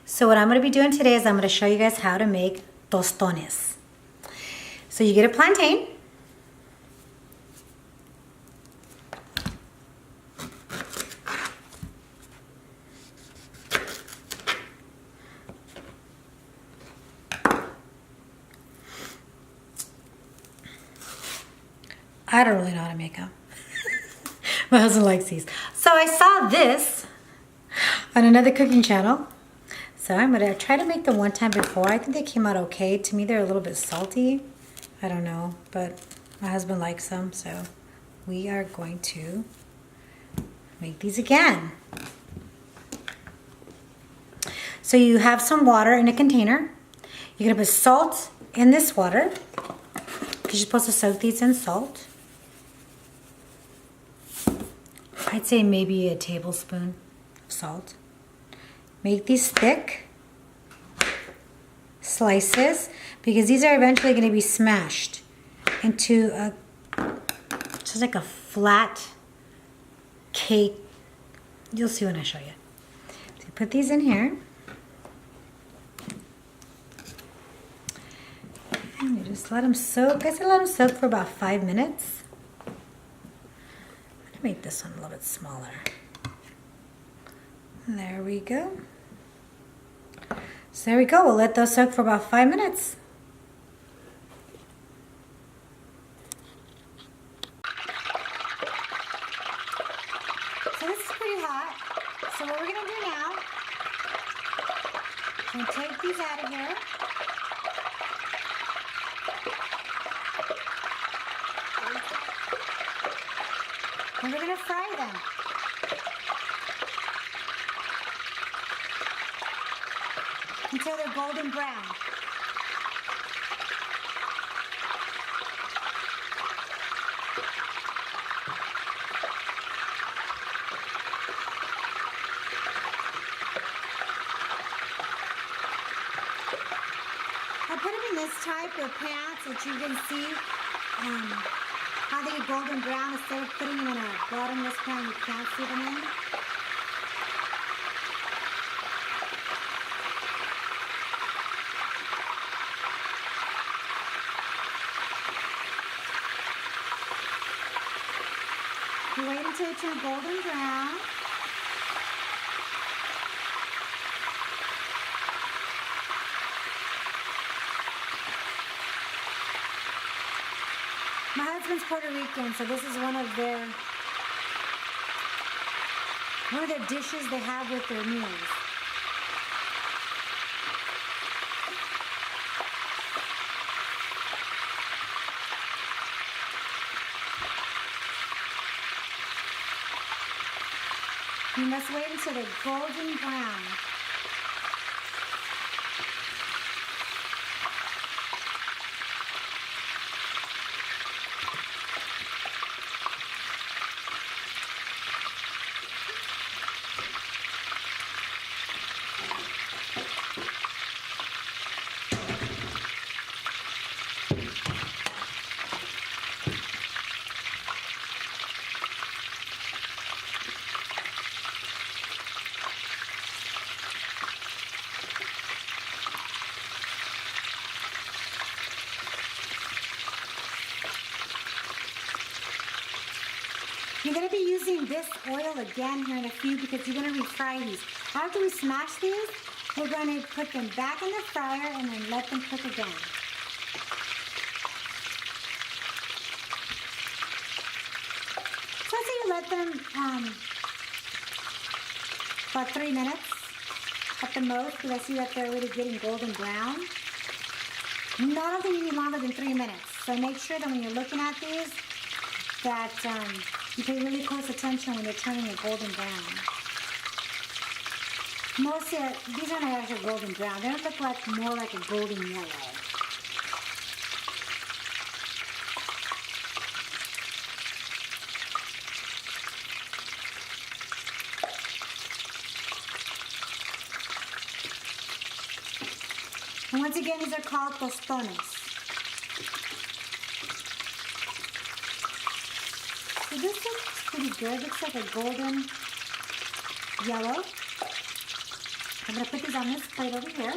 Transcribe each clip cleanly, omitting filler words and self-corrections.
So what I'm going to be doing today is I'm going to show you guys how to make tostones. So you get a plantain. I don't really know how to make them. My husband likes these. So I saw this on another cooking channel. So I'm gonna try to make them one time before. I think they came out okay. To me, they're a little bit salty. I don't know, but my husband likes them, so we are going to make these again. So you have some water in a container. You're gonna put salt in this water because you're supposed to soak these in salt. I'd say maybe a tablespoon of salt. Make these thick slices because these are eventually going to be smashed into just like a flat cake. You'll see when I show you. So put these in here. And you just let them soak. I said let them soak for about 5 minutes. Make this one a little bit smaller. There we go. So there we go. We'll let those soak for about 5 minutes. So this is pretty hot. So what we're going to do now, we're going to take these out of here. And we're going to fry them. Until they're golden brown. I put them in this type of pan so that you can see how they get golden brown instead of putting them in a bottomless pan you can't see them in. You wait until they turn golden brown. My husband's Puerto Rican, so this is one of their dishes they have with their meals. You must wait until they're golden brown. You're going to be using this oil again here in a few because you're going to refry these. After we smash these, we're going to put them back in the fryer and then let them cook again. So let's say you let them about 3 minutes at the most because I see that they're already getting golden brown. No, I don't think you need longer than 3 minutes. So make sure that when you're looking at these that you pay really close attention when they're turning a golden brown. Mostly, these are not actually golden brown. They look like more like a golden yellow. And once again, these are called tostones. So this looks pretty good. Looks like a golden yellow. I'm going to put these on this plate over here.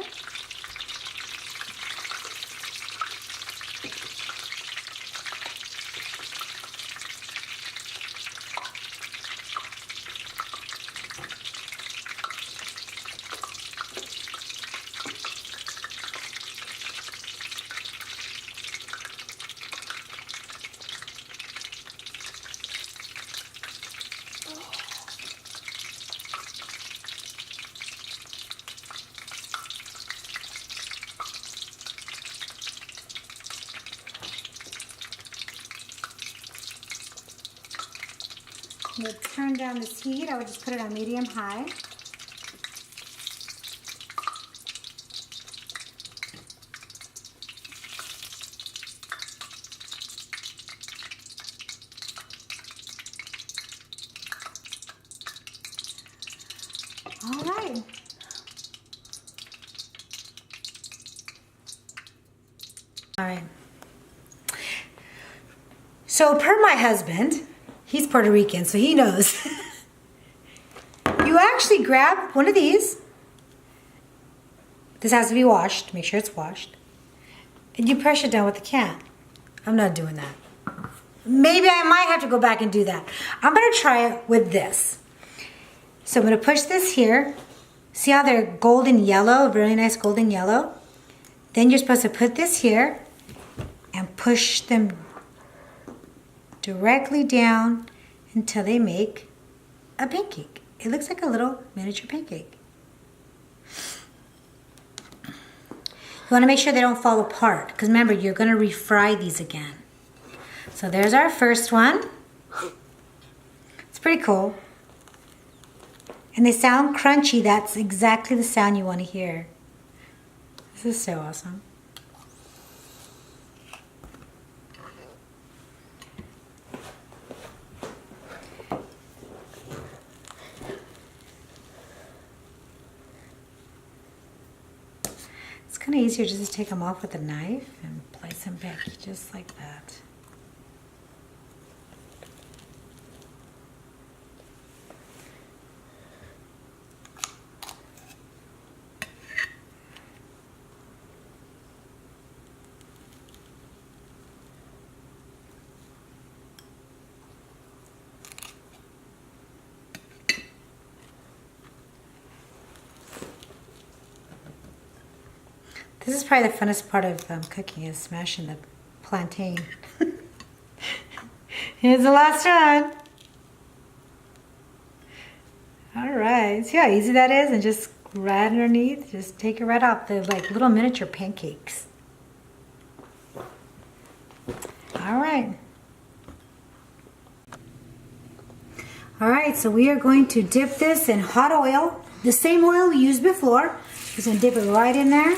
I'm going to turn down this heat. I would just put it on medium-high. All right. All right. So per my husband, he's Puerto Rican, so he knows. You actually grab one of these. This has to be washed. Make sure it's washed. And you press it down with the can. I'm not doing that. Maybe I might have to go back and do that. I'm going to try it with this. So I'm going to push this here. See how they're golden yellow? Really nice golden yellow. Then you're supposed to put this here and push them directly down until they make a pancake. It looks like a little miniature pancake. You want to make sure they don't fall apart, because remember, you're going to refry these again. So there's our first one. It's pretty cool. And they sound crunchy. That's exactly the sound you want to hear. This is so awesome. It's kind of easier just to take them off with a knife and place them back just like that. This is probably the funnest part of cooking, is smashing the plantain. Here's the last one. All right, see how easy that is? And just right underneath, just take it right off. They're like little miniature pancakes. All right. All right, so we are going to dip this in hot oil. The same oil we used before. Just gonna dip it right in there.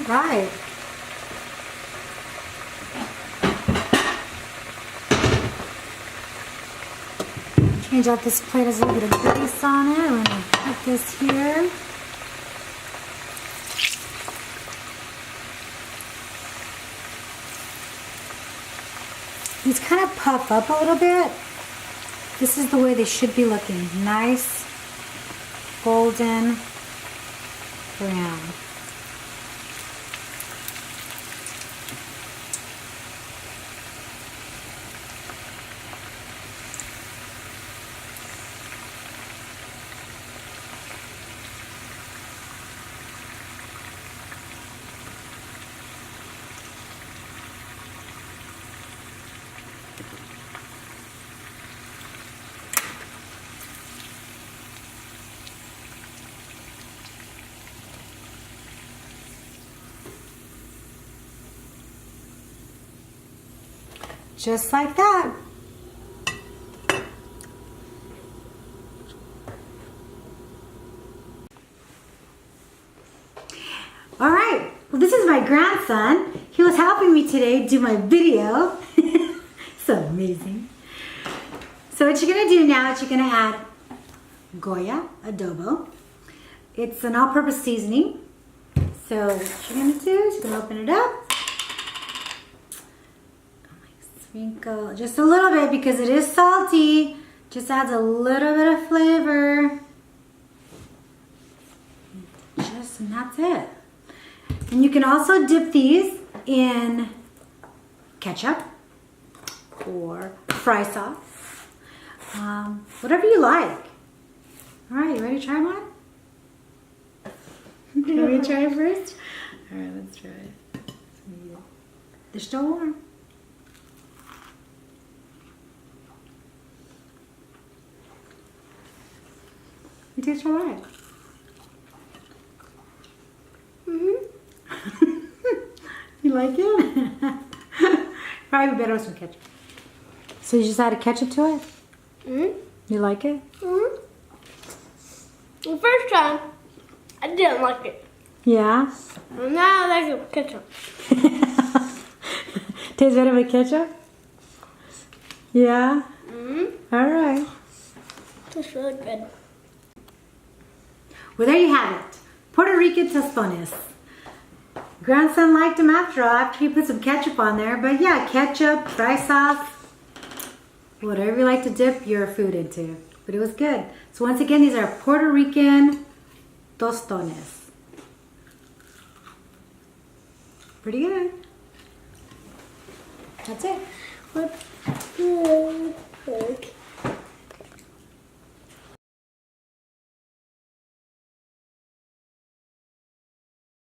Right. Change out this plate, has a little bit of grease on it. I'm going to put this here. These kind of puff up a little bit. This is the way they should be looking. Nice, golden brown. Just like that. All right, well, this is my grandson. He was who's helping me today do my video. So amazing. So what you're gonna do now is you're gonna add Goya Adobo. It's an all-purpose seasoning. So what you're gonna do is you're gonna open it up. Sprinkle just a little bit because it is salty. Just adds a little bit of flavor. And that's it. And you can also dip these in ketchup or fry sauce. Whatever you like. All right, you ready to try one? You want me to try it first? All right, let's try it. They're still warm. It tastes all right. You like it? Probably better with some ketchup. So you just added ketchup to it? You like it? The first time, I didn't like it. Yeah? And now I like it with ketchup. Tastes better with ketchup? Yeah? All right. Tastes really good. Well, there you have it. Puerto Rican tostones. Grandson liked them after all, after he put some ketchup on there. But yeah, ketchup, fry sauce, whatever you like to dip your food into. But it was good. So once again, these are Puerto Rican tostones. Pretty good. That's it. What?